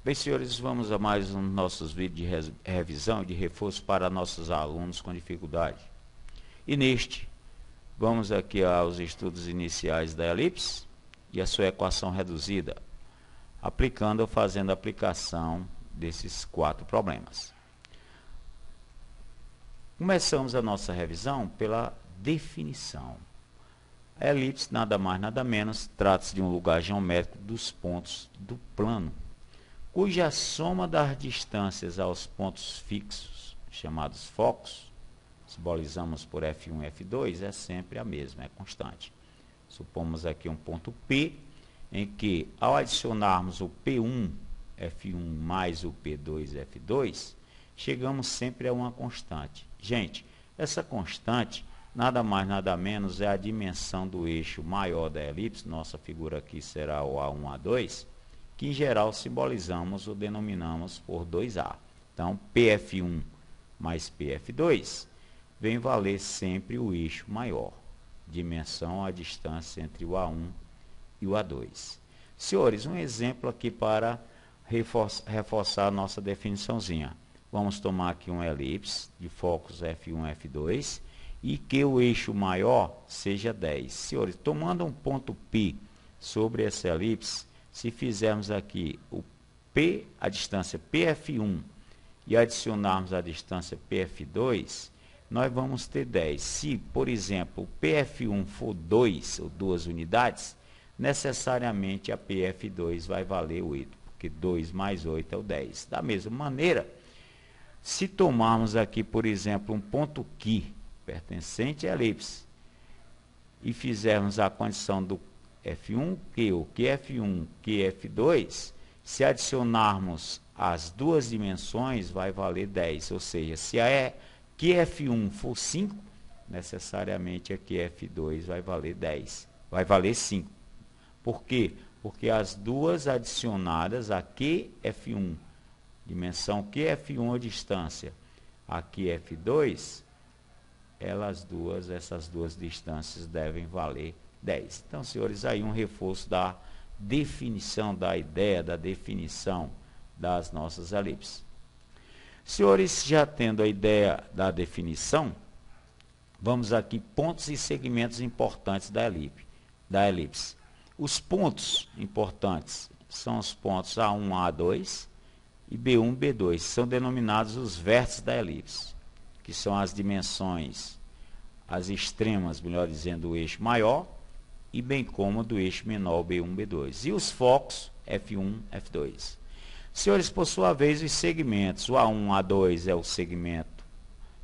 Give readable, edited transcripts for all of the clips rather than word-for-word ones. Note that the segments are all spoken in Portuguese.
Bem, senhores, vamos a mais um dos nossos vídeos de revisão, de reforço para nossos alunos com dificuldade. E neste, vamos aqui aos estudos iniciais da elipse e a sua equação reduzida, aplicando ou fazendo a aplicação desses 4 problemas. Começamos a nossa revisão pela definição. A elipse, nada mais nada menos, trata-se de um lugar geométrico dos pontos do plano, cuja soma das distâncias aos pontos fixos, chamados focos, simbolizamos por F1 e F2, é sempre a mesma, é constante. Supomos aqui um ponto P, em que, ao adicionarmos o P1, F1 mais o P2, F2, chegamos sempre a uma constante. Gente, essa constante, nada mais nada menos, é a dimensão do eixo maior da elipse, nossa figura aqui será o A1, A2, que em geral simbolizamos ou denominamos por 2A. Então, PF1 mais PF2 vem valer sempre o eixo maior, dimensão a distância entre o A1 e o A2. Senhores, um exemplo aqui para reforçar a nossa definiçãozinha. Vamos tomar aqui uma elipse de focos F1 e F2 e que o eixo maior seja 10. Senhores, tomando um ponto P sobre essa elipse, se fizermos aqui o P, a distância PF1 e adicionarmos a distância PF2, nós vamos ter 10. Se, por exemplo, o PF1 for 2 ou 2 unidades, necessariamente a PF2 vai valer 8, porque 2 mais 8 é o 10. Da mesma maneira, se tomarmos aqui, por exemplo, um ponto Q pertencente à elipse e fizermos a condição do F1, Q, ou QF1, QF2, se adicionarmos as duas dimensões, vai valer 10. Ou seja, se a QF1 for 5, necessariamente a QF2 vai valer 10. Vai valer 5. Por quê? Porque as duas adicionadas a QF1, dimensão QF1 a distância, a QF2, essas duas distâncias devem valer 10. Então, senhores, aí um reforço da definição, da ideia, da definição das nossas elipses. Senhores, já tendo a ideia da definição, vamos aqui pontos e segmentos importantes da elipse. Os pontos importantes são os pontos A1, A2 e B1, B2. São denominados os vértices da elipse, que são as dimensões, as extremas, melhor dizendo, do eixo maior, e bem como do eixo menor, B1, B2. E os focos, F1, F2. Senhores, por sua vez, os segmentos, o A1, A2 é o segmento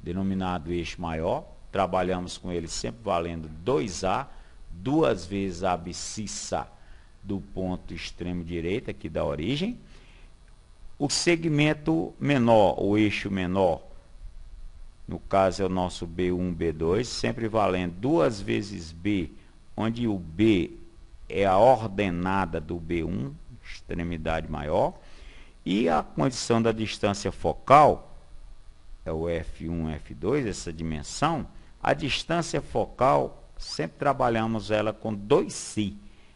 denominado eixo maior, trabalhamos com ele sempre valendo 2A, 2 vezes a abscissa do ponto extremo direito, aqui da origem. O segmento menor, o eixo menor, no caso é o nosso B1, B2, sempre valendo 2 vezes B, onde o B é a ordenada do B1, extremidade maior, e a condição da distância focal, é o F1, F2, essa dimensão, a distância focal, sempre trabalhamos ela com 2C,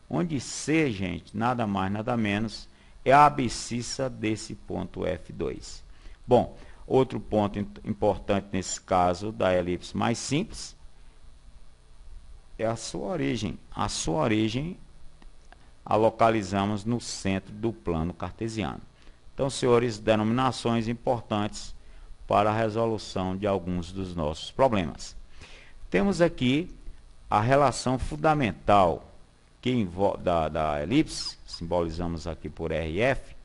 onde C, gente, nada mais, nada menos, é a abscissa desse ponto F2. Bom, outro ponto importante nesse caso da elipse mais simples, é a sua origem. A sua origem a localizamos no centro do plano cartesiano. Então, senhores, denominações importantes para a resolução de alguns dos nossos problemas. Temos aqui a relação fundamental da elipse, simbolizamos aqui por RF,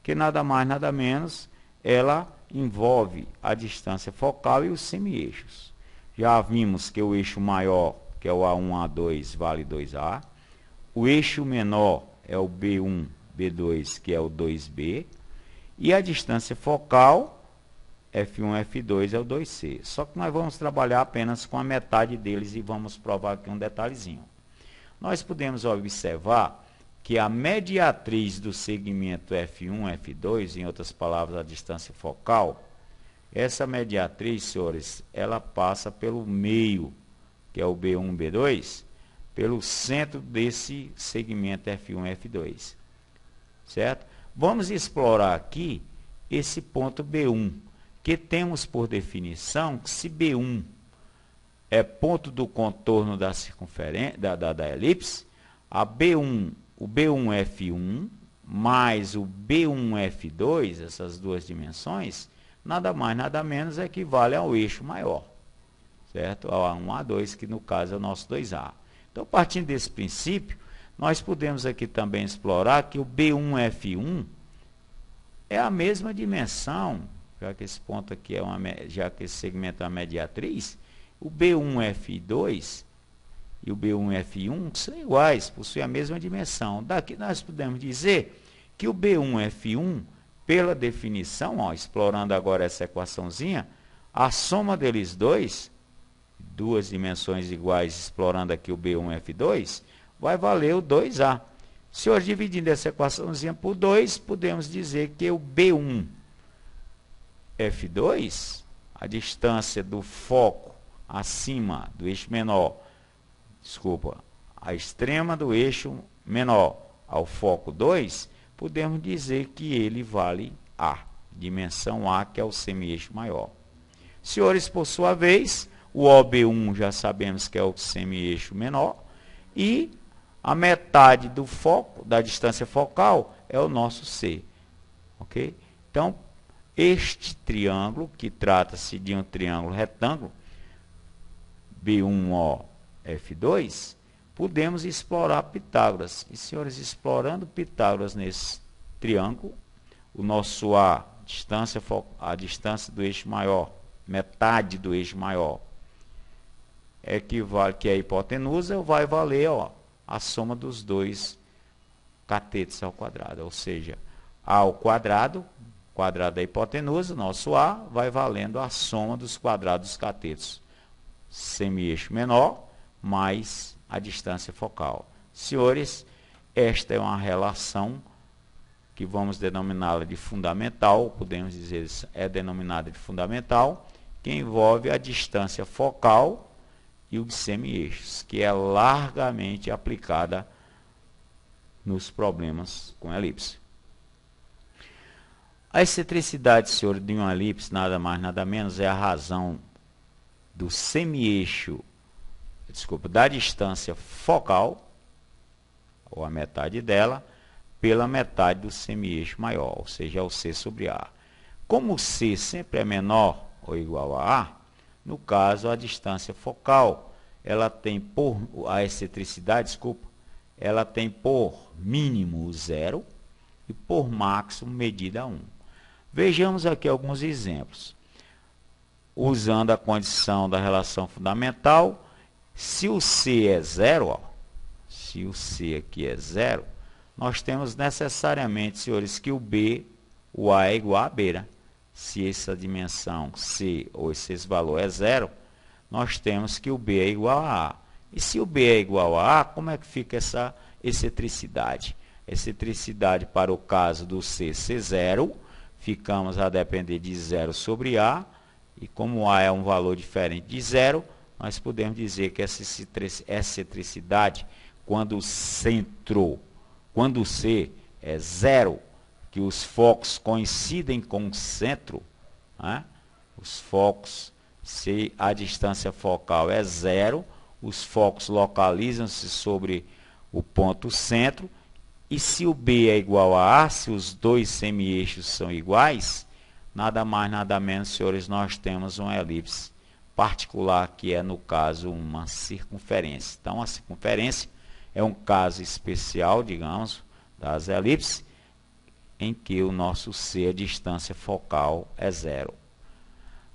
que nada mais, nada menos, ela envolve a distância focal e os semi-eixos. Já vimos que o eixo maior, que é o A1, A2, vale 2A. O eixo menor é o B1, B2, que é o 2B. E a distância focal, F1, F2, é o 2C. Só que nós vamos trabalhar apenas com a metade deles e vamos provar aqui um detalhezinho. Nós podemos observar que a mediatriz do segmento F1, F2, em outras palavras, a distância focal, essa mediatriz, senhores, ela passa pelo meio, que é o B1, B2, pelo centro desse segmento F1, F2, certo? vamos explorar aqui esse ponto B1, que temos por definição que se B1 é ponto do contorno da circunferência da elipse, a B1, o B1F1 mais o B1F2, essas duas dimensões, nada mais, nada menos equivale ao eixo maior, certo? Ao A1, A2, que no caso é o nosso 2A. Então, partindo desse princípio, nós podemos aqui também explorar que o B1F1 é a mesma dimensão, já que esse ponto aqui já que esse segmento é uma mediatriz, o B1F2 e o B1F1 são iguais, possuem a mesma dimensão. Daqui nós podemos dizer que o B1F1, pela definição, ó, explorando agora essa equaçãozinha, a soma deles dois, duas dimensões iguais, explorando aqui o B1F2, vai valer o 2A. Se hoje dividindo essa equaçãozinha por 2, podemos dizer que o B1F2, a distância do foco acima do eixo menor, a extrema do eixo menor ao foco 2, podemos dizer que ele vale A, dimensão A, que é o semi-eixo maior. Senhores, por sua vez, o OB1 já sabemos que é o semi-eixo menor, e a metade do foco, da distância focal, é o nosso C. Ok? Então, este triângulo, que trata-se de um triângulo retângulo, B1OF2, podemos explorar Pitágoras. E, senhores, explorando Pitágoras nesse triângulo, o nosso A, a distância do eixo maior, metade do eixo maior, equivale, que é a hipotenusa, vai valer, ó, a soma dos dois catetos ao quadrado. Ou seja, A ao quadrado da hipotenusa, nosso A, vai valendo a soma dos quadrados dos catetos. Semi-eixo menor mais a distância focal. Senhores, esta é uma relação que vamos denominá-la de fundamental, podemos dizer é denominada de fundamental, que envolve a distância focal e os semi-eixos, que é largamente aplicada nos problemas com elipse. A excentricidade, senhor, de uma elipse, nada mais, nada menos, é a razão do semi-eixo, da distância focal, ou a metade dela, pela metade do semi-eixo maior, ou seja, é o C sobre A. Como o C sempre é menor ou igual a A, no caso, a distância focal, ela tem a excentricidade, ela tem por mínimo 0 e por máximo medida 1. Vejamos aqui alguns exemplos. Usando a condição da relação fundamental, se o C é 0, ó, se o C aqui é 0, nós temos necessariamente, senhores, que o A é igual a B, né? Se essa dimensão C, ou se esse valor é 0, nós temos que o B é igual a A. E se o B é igual a A, como é que fica essa excentricidade? Excentricidade para o caso do C ser 0, ficamos a depender de 0 sobre A, e como A é um valor diferente de 0, nós podemos dizer que essa excentricidade, quando o C é 0, que os focos coincidem com o centro, né? Os focos, se a distância focal é 0, os focos localizam-se sobre o ponto centro, e se o B é igual a A, se os dois semi-eixos são iguais, nada mais, nada menos, senhores, nós temos uma elipse particular, que é, no caso, uma circunferência. Então, a circunferência é um caso especial, digamos, das elipses, em que o nosso C, a distância focal, é 0.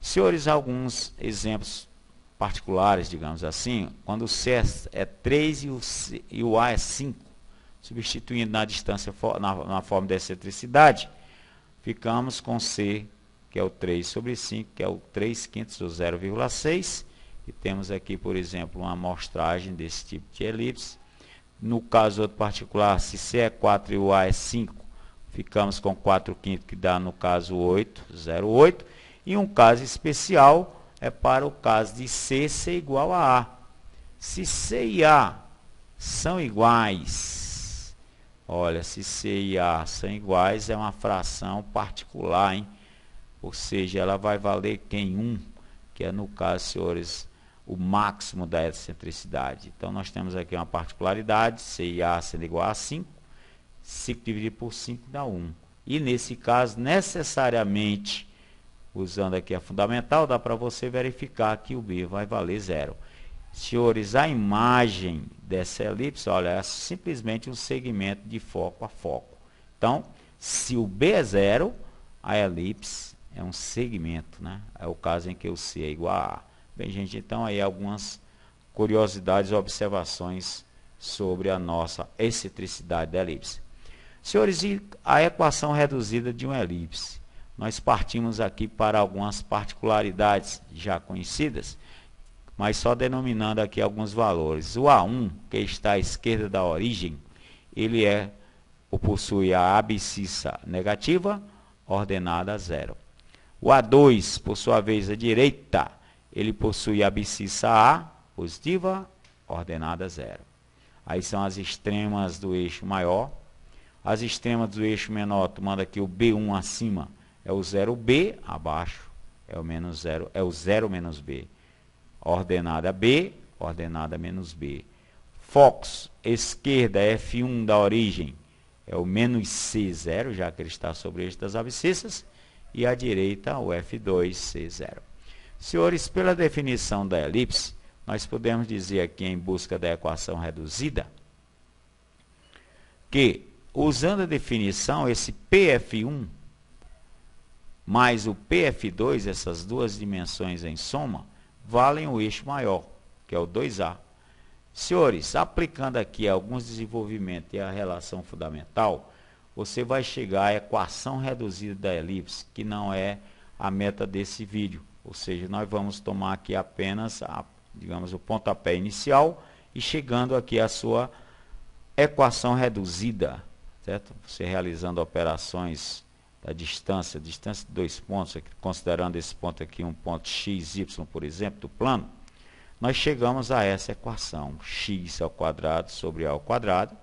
Senhores, alguns exemplos particulares, digamos assim, quando o C é 3 e o A é 5, substituindo na distância, na forma da excentricidade, ficamos com C, que é o 3 sobre 5, que é o 3/5 do 0,6, e temos aqui, por exemplo, uma amostragem desse tipo de elipse. No caso outro particular, se C é 4 e o A é 5, ficamos com 4/5, que dá, no caso, 8, 0,8. E um caso especial é para o caso de C ser igual a A. Se C e A são iguais, Olha, se C e A são iguais, é uma fração particular, hein? Ou seja, ela vai valer em 1, que é, no caso, senhores, o máximo da excentricidade. Então, nós temos aqui uma particularidade, C e A sendo igual a 5, 5 dividido por 5 dá 1. E, nesse caso, necessariamente, usando aqui a fundamental, dá para você verificar que o B vai valer 0. Senhores, a imagem dessa elipse, olha, é simplesmente um segmento de foco a foco. Então, se o B é 0, a elipse é um segmento, né? É o caso em que o C é igual a A. Bem, gente, então aí algumas curiosidades e observações sobre a nossa excentricidade da elipse. Senhores, e a equação reduzida de uma elipse? Nós partimos aqui para algumas particularidades já conhecidas, mas só denominando aqui alguns valores. O A1, que está à esquerda da origem, ele possui a abscissa negativa, ordenada a 0. O A2, por sua vez, à direita, ele possui a abscissa A, positiva, ordenada a 0. Aí são as extremas do eixo maior. As extremas do eixo menor, tomando aqui o B1 acima, é o 0B, abaixo é o menos 0, é o 0 menos B. Ordenada B, ordenada menos B. Focos, esquerda, F1 da origem, é o menos C0, já que ele está sobre o eixo das abscissas, e à direita, o F2, C0. Senhores, pela definição da elipse, nós podemos dizer aqui, em busca da equação reduzida, que, usando a definição, esse PF1 mais o PF2, essas duas dimensões em soma, valem o eixo maior, que é o 2A. Senhores, aplicando aqui alguns desenvolvimentos e a relação fundamental, você vai chegar à equação reduzida da elipse, que não é a meta desse vídeo. Ou seja, nós vamos tomar aqui apenas, digamos, o pontapé inicial e chegando aqui à sua equação reduzida, certo? Você realizando operações da distância de 2 pontos, considerando esse ponto aqui um ponto x, y, por exemplo, do plano, nós chegamos a essa equação, x ao quadrado sobre a ao quadrado,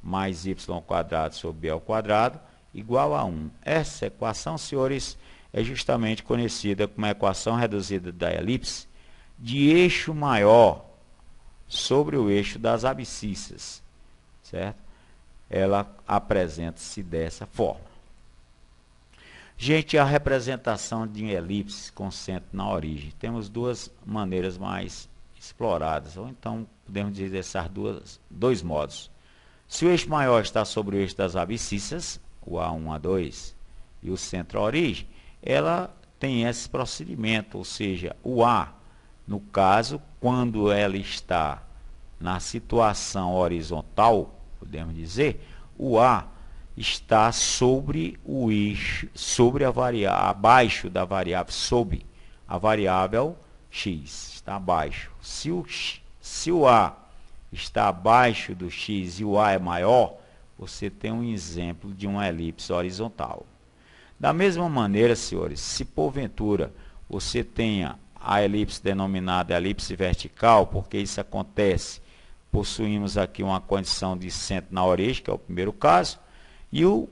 mais y ao quadrado sobre b ao quadrado, igual a 1. Essa equação, senhores, é justamente conhecida como a equação reduzida da elipse de eixo maior sobre o eixo das abscissas, certo? Ela apresenta-se dessa forma. Gente, a representação de elipse com centro na origem. Temos duas maneiras mais exploradas, ou então podemos dizer essas dois modos. Se o eixo maior está sobre o eixo das abscissas, o A1, A2, e o centro a origem, ela tem esse procedimento, ou seja, o A, no caso, quando ela está na situação horizontal, podemos dizer, o A está sobre o eixo, abaixo da variável, sob a variável x, está abaixo. Se o A está abaixo do x e o A é maior, você tem um exemplo de uma elipse horizontal. Da mesma maneira, senhores, se porventura você tenha a elipse denominada elipse vertical, porque isso acontece, possuímos aqui uma condição de centro na origem, que é o primeiro caso, e o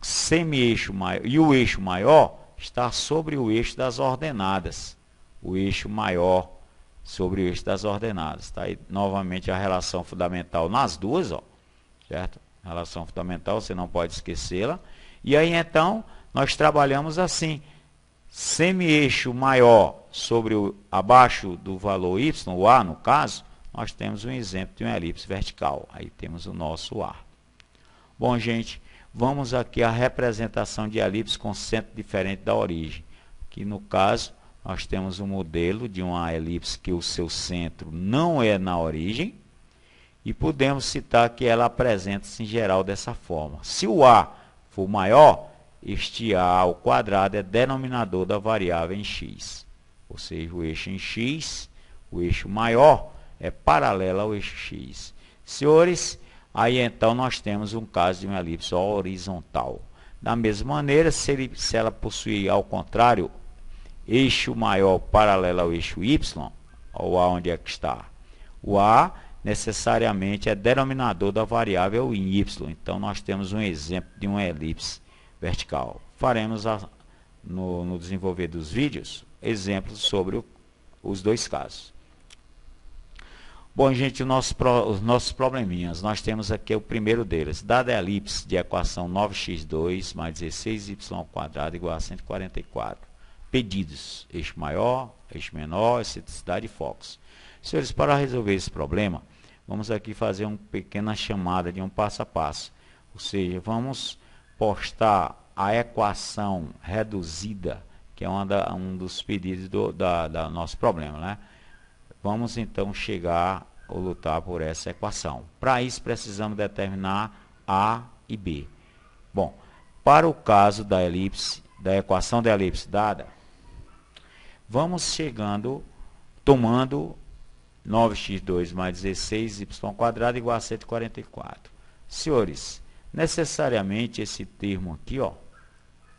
semi-eixo maior, e o eixo maior está sobre o eixo das ordenadas. O eixo maior sobre o eixo das ordenadas. Está aí novamente a relação fundamental nas duas, ó, certo? A relação fundamental, você não pode esquecê-la. E aí então, nós trabalhamos assim. Semi-eixo maior sobre abaixo do valor y, o A no caso, nós temos um exemplo de uma elipse vertical. Aí temos o nosso A. Bom, gente, vamos aqui à representação de elipse com centro diferente da origem. Que no caso, nós temos um modelo de uma elipse que o seu centro não é na origem. E podemos citar que ela apresenta-se em geral dessa forma. Se o A for maior, este A ao quadrado é denominador da variável em x. Ou seja, o eixo em x, o eixo maior, é paralelo ao eixo x. Senhores, aí então nós temos um caso de uma elipse horizontal. Da mesma maneira, se ela possuir, ao contrário, eixo maior paralelo ao eixo y, ou A onde é que está? O A necessariamente é denominador da variável em y. Então, nós temos um exemplo de uma elipse vertical. Faremos, no desenvolver dos vídeos, exemplos sobre os dois casos. Bom, gente, os nossos probleminhas. Nós temos aqui o primeiro deles. Dada a elipse de equação 9x2 mais 16y² igual a 144. Pedidos: eixo maior, eixo menor, excentricidade e focos. Senhores, para resolver esse problema, vamos aqui fazer uma pequena chamada de um passo a passo. Ou seja, vamos postar a equação reduzida, que é um dos pedidos do nosso problema, né? Vamos então chegar ou lutar por essa equação. Para isso precisamos determinar A e B. Bom, para o caso da elipse, da equação da elipse dada, vamos tomando 9x2 mais 16y² igual a 144. Senhores, necessariamente esse termo aqui, ó,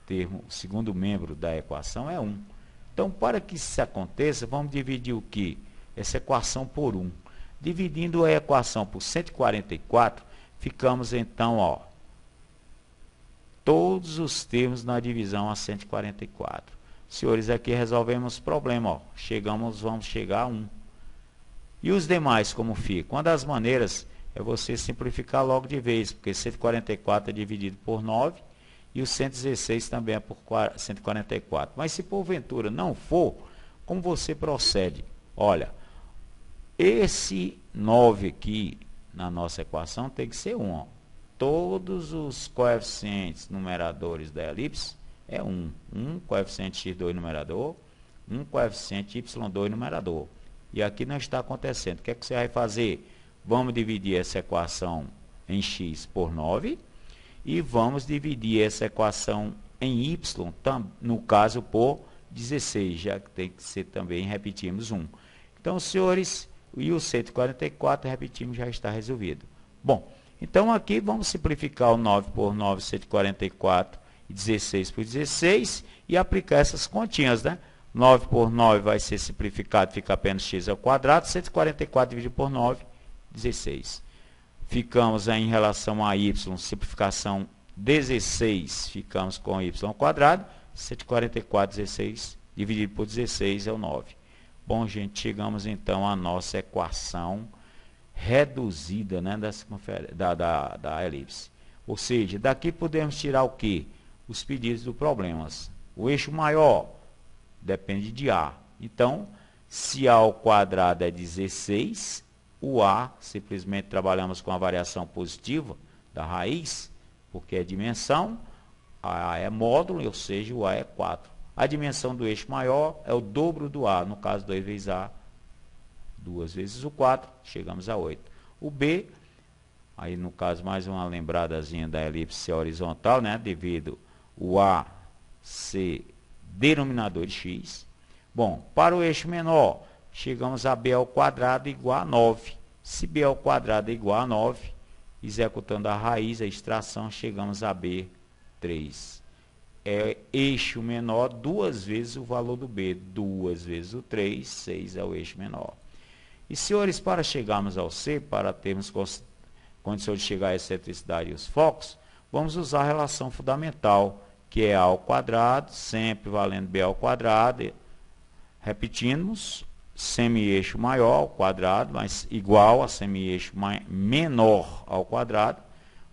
o segundo membro da equação é 1. Então, para que isso aconteça, vamos dividir o quê? Essa equação por 1. Dividindo a equação por 144, ficamos então, ó, todos os termos na divisão a 144. Senhores, aqui resolvemos o problema, ó. Vamos chegar a 1. E os demais como fica? Uma das maneiras é você simplificar logo de vez, porque 144 é dividido por 9 e o 116 também é por 144. Mas se porventura não for, como você procede? Olha, esse 9 aqui na nossa equação tem que ser 1. Ó. Todos os coeficientes numeradores da elipse é 1. Um coeficiente x2 numerador, um coeficiente y2 numerador. E aqui não está acontecendo. O que é que você vai fazer? Vamos dividir essa equação em x por 9 e vamos dividir essa equação em y, no caso, por 16, já que tem que ser também, repetimos 1. Então, senhores, e o 144, repetimos, já está resolvido. Bom, então aqui vamos simplificar o 9 por 9, 144 e 16 por 16 e aplicar essas continhas, né? 9 por 9 vai ser simplificado, fica apenas x ao quadrado, 144 dividido por 9, 16. Ficamos aí, em relação a y, simplificação 16, ficamos com y ao quadrado, 144, 16 dividido por 16 é o 9. Bom, gente, chegamos então à nossa equação reduzida, né, da elipse. Ou seja, daqui podemos tirar o quê? Os pedidos do problema. O eixo maior depende de A. Então, se A ao quadrado é 16, o A, simplesmente trabalhamos com a variação positiva da raiz, porque é dimensão, A é módulo, ou seja, o A é 4. A dimensão do eixo maior é o dobro do A, no caso 2 vezes A, 2 vezes o 4, chegamos a 8. O B, aí no caso mais uma lembradazinha da elipse horizontal, né, devido o A ser denominador de x. Bom, para o eixo menor, chegamos a b ao quadrado igual a 9. Se b ao quadrado é igual a 9, executando a raiz, a extração, chegamos a b, 3. É eixo menor, 2 vezes o valor do b, 2 vezes o 3, 6 é o eixo menor. E, senhores, para chegarmos ao c, para termos condição de chegar à excentricidade e os focos, vamos usar a relação fundamental, que é a ao quadrado, sempre valendo b ao quadrado. Repetimos, semi-eixo maior ao quadrado, mas igual a semi-eixo menor ao quadrado,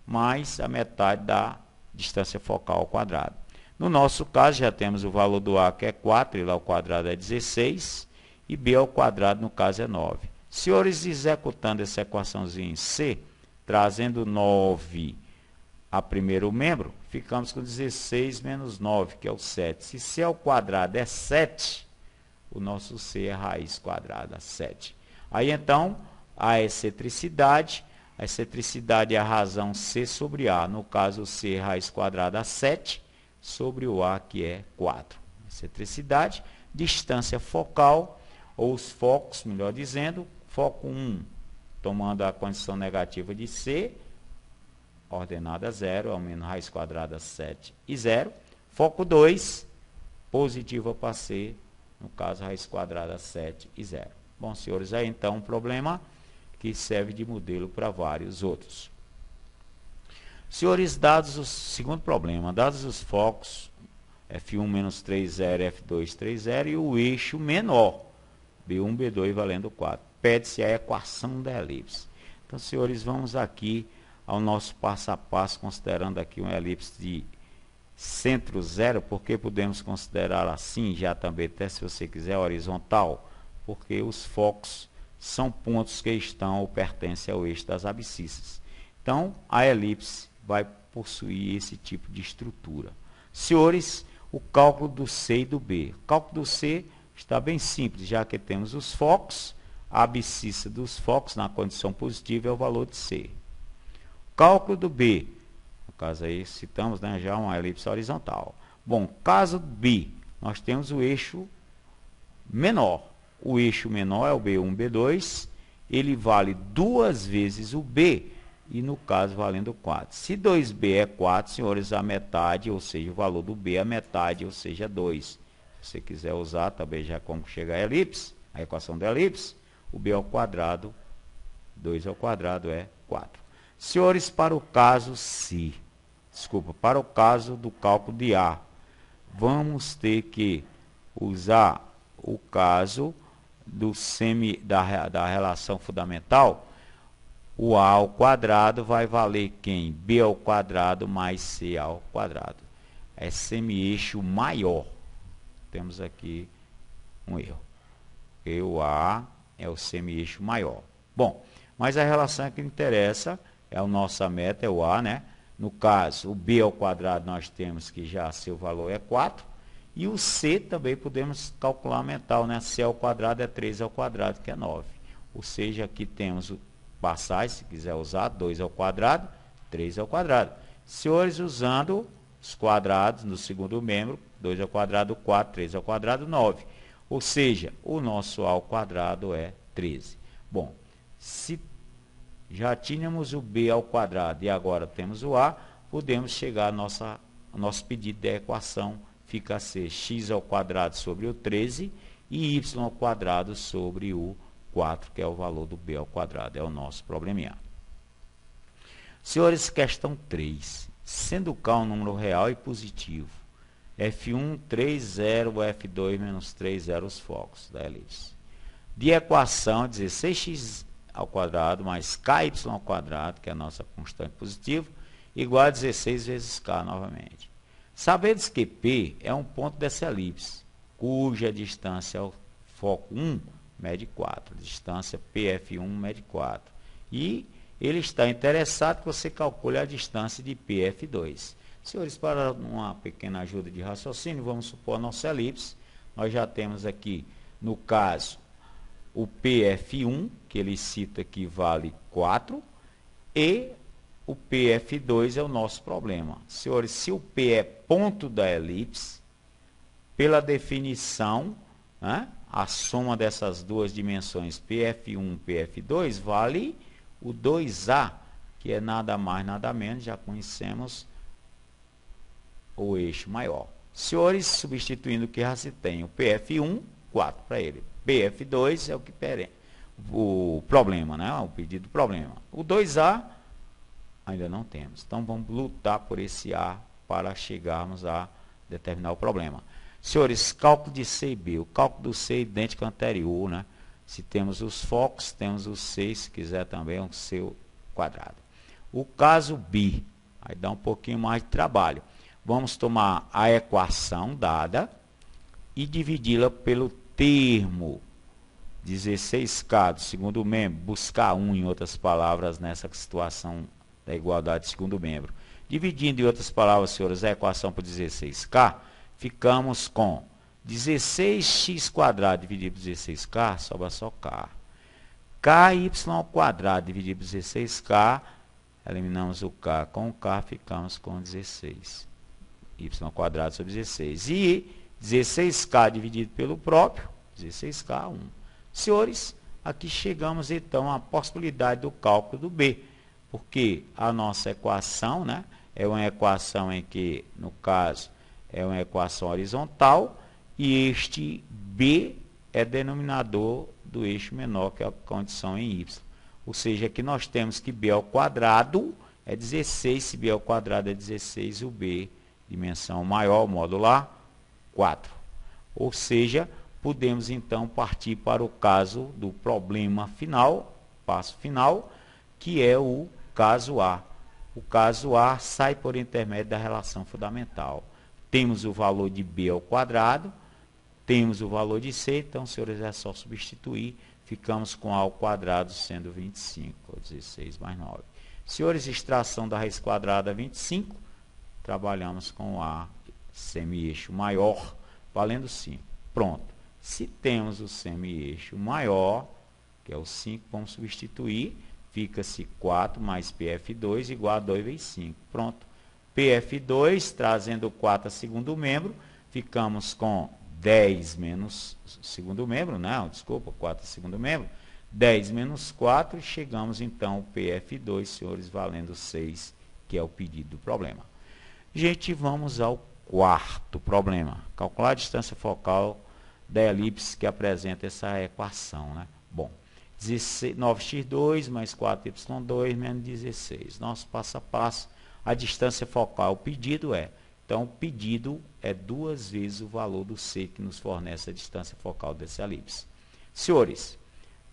mais a metade da distância focal ao quadrado. No nosso caso, já temos o valor do A, que é 4, e lá ao quadrado é 16, e b ao quadrado, no caso, é 9. Senhores, executando essa equaçãozinha em C, trazendo 9 a primeiro membro, ficamos com 16 menos 9, que é o 7. Se C ao quadrado é 7, o nosso C é raiz quadrada, 7. Aí, então, a excentricidade é a razão C sobre A. No caso, o C é raiz quadrada 7 sobre o A, que é 4. Excentricidade, distância focal, ou os focos, melhor dizendo, foco 1, tomando a condição negativa de C, ordenada 0, ao menos raiz quadrada 7 e 0. Foco 2, positiva para C, no caso, raiz quadrada 7 e 0. Bom, senhores, aí então um problema que serve de modelo para vários outros. Senhores, dados o segundo problema, dados os focos F1 menos 30, F2 30 e o eixo menor, B1, B2 valendo 4. Pede-se a equação da elipse. Então, senhores, vamos aqui ao nosso passo a passo, considerando aqui uma elipse de centro zero, porque podemos considerar assim, já também, até se você quiser, horizontal, porque os focos são pontos que estão ou pertencem ao eixo das abscissas. Então, a elipse vai possuir esse tipo de estrutura. Senhores, o cálculo do C e do B. O cálculo do C está bem simples, já que temos os focos, a abscissa dos focos na condição positiva é o valor de C. O cálculo do B, no caso aí citamos, né, já uma elipse horizontal. Bom, caso B, nós temos o eixo menor. O eixo menor é o B1, B2, ele vale 2 vezes o B, e no caso valendo 4. Se 2B é 4, senhores, a metade, ou seja, o valor do B é a metade, ou seja, 2. Se você quiser usar também já como chega a elipse, a equação da elipse, o B ao quadrado, 2 ao quadrado é 4. Senhores, para o caso C, para o caso do cálculo de A, vamos ter que usar o caso da relação fundamental. O A ao quadrado vai valer quem? B ao quadrado mais C ao quadrado. É semi-eixo maior. Temos aqui um erro. E o A é o semi-eixo maior. Bom, mas a relação que interessa, é a nossa meta, é o A, né? No caso, o B ao quadrado nós temos que já seu valor é 4. E o C também podemos calcular mental, né? C ao quadrado é 3 ao quadrado, que é 9. Ou seja, aqui temos o passagem, se quiser usar, 2 ao quadrado, 3 ao quadrado. Senhores, usando os quadrados no segundo membro, 2 ao quadrado, 4, 3 ao quadrado, 9. Ou seja, o nosso A ao quadrado é 13. Bom, se já tínhamos o B ao quadrado e agora temos o A, podemos chegar ao nosso pedido de equação, fica a ser x ao quadrado sobre o 13 e y ao quadrado sobre o 4, que é o valor do B ao quadrado, é o nosso probleminha. Senhores, questão 3. Sendo K um número real e positivo, F1, 3, 0, F2, menos 3, 0 os focos da elipse. De equação, 16x ao quadrado mais ky ao quadrado, que é a nossa constante positiva, igual a 16 vezes k novamente. Sabemos que P é um ponto dessa elipse, cuja distância ao foco 1 mede 4. Distância PF1 mede 4. E ele está interessado que você calcule a distância de PF2. Senhores, para uma pequena ajuda de raciocínio, vamos supor a nossa elipse. Nós já temos aqui, no caso, o PF1, que ele cita que vale 4, e o PF2 é o nosso problema. Senhores, se o P é ponto da elipse, pela definição, né, a soma dessas duas dimensões, PF1 e PF2, vale o 2A, que é nada mais, nada menos, já conhecemos o eixo maior. Senhores, substituindo o que já se tem, o PF1, 4 para ele. PF2 é o que o problema, né? O pedido do problema. O 2A ainda não temos. Então vamos lutar por esse A para chegarmos a determinar o problema. Senhores, cálculo de C e B. O cálculo do C é idêntico ao anterior, né? Se temos os focos, temos o C, se quiser também o C quadrado. O caso B, aí dá um pouquinho mais de trabalho. Vamos tomar a equação dada e dividi-la pelo termo 16K do segundo membro, buscar 1, em outras palavras, nessa situação da igualdade de segundo membro. Dividindo, em outras palavras, senhores, a equação por 16K, ficamos com 16x² dividido por 16K, sobra só K. KY ao quadrado dividido por 16K, eliminamos o K com o K, ficamos com 16. Y ao quadrado sobre 16. E 16K dividido pelo próprio, 16K, 1. Senhores, aqui chegamos então à possibilidade do cálculo do B, porque a nossa equação, né, é uma equação em que, no caso, é uma equação horizontal, e este B é denominador do eixo menor, que é a condição em Y. Ou seja, aqui nós temos que b ao quadrado é 16, se b ao quadrado é 16, o b, dimensão maior, modular, 4. Ou seja, podemos então partir para o caso do problema final, passo final, que é o caso A. O caso A sai por intermédio da relação fundamental. Temos o valor de b ao quadrado, temos o valor de c, então, senhores, é só substituir. Ficamos com a ao quadrado sendo 25, 16 mais 9. Senhores, extração da raiz quadrada 25, trabalhamos com a semi-eixo maior, valendo 5. Pronto. Se temos o semi-eixo maior, que é o 5, vamos substituir. Fica-se 4 mais PF2 igual a 2 vezes 5. Pronto. PF2, trazendo 4 a segundo membro, ficamos com 10 menos segundo membro, não, desculpa, 4 segundo membro, 10 menos 4, chegamos então ao PF2, senhores, valendo 6, que é o pedido do problema. Gente, vamos ao quarto problema. Calcular a distância focal da elipse que apresenta essa equação, né? Bom, 9x2 mais 4y2 menos 16. Nosso passo a passo, a distância focal, o pedido é... Então, o pedido é 2 vezes o valor do C que nos fornece a distância focal dessa elipse. Senhores,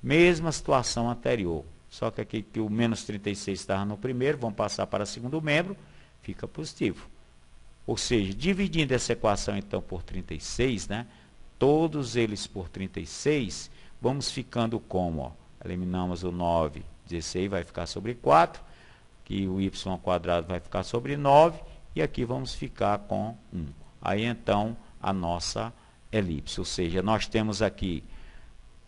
mesma situação anterior, só que aqui que o menos 36 estava no primeiro, vamos passar para o segundo membro, fica positivo. Ou seja, dividindo essa equação então por 36, né? Todos eles por 36, vamos ficando como? Ó, eliminamos o 9, 16 vai ficar sobre 4, que o y ao quadrado vai ficar sobre 9, e aqui vamos ficar com 1. Aí, então, a nossa elipse. Ou seja, nós temos aqui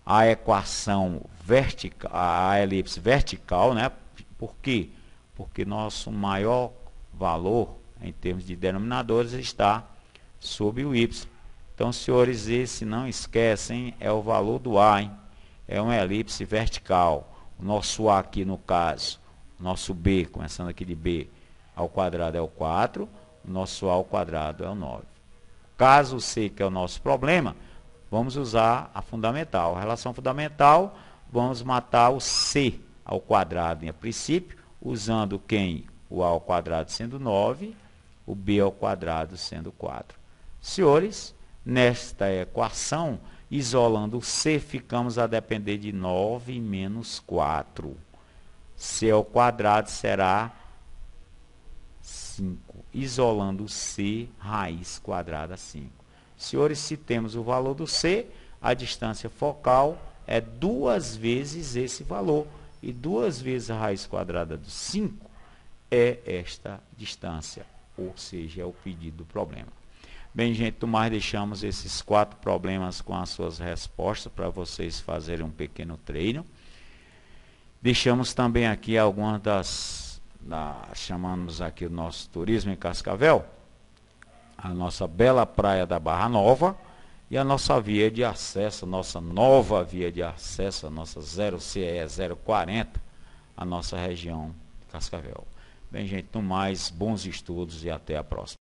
a equação vertical, a elipse vertical, né? Por quê? Porque nosso maior valor, em termos de denominadores, está sobre o y. Então, senhores, esse não esquecem, é o valor do A, hein? É uma elipse vertical. O nosso A aqui, no caso, o nosso B, começando aqui de B, ao quadrado é o 4, o nosso A ao quadrado é o 9. Caso C, que é o nosso problema, vamos usar a fundamental. A relação fundamental, vamos matar o C ao quadrado, a princípio, usando quem? O A ao quadrado sendo 9, o B ao quadrado sendo 4. Senhores, nesta equação, isolando o C, ficamos a depender de 9 menos 4. C ao quadrado será 5. Isolando C, raiz quadrada 5. Senhores, se temos o valor do C, a distância focal é 2 vezes esse valor. E 2 vezes a raiz quadrada do 5 é esta distância. Ou seja, é o pedido do problema. Bem, gente, no mais deixamos esses 4 problemas com as suas respostas para vocês fazerem um pequeno treino. Deixamos também aqui algumas chamamos aqui o nosso turismo em Cascavel, a nossa bela praia da Barra Nova e a nossa via de acesso, nossa nova via de acesso, a nossa 0CE 040, a nossa região de Cascavel. Bem, gente, no mais, bons estudos e até a próxima.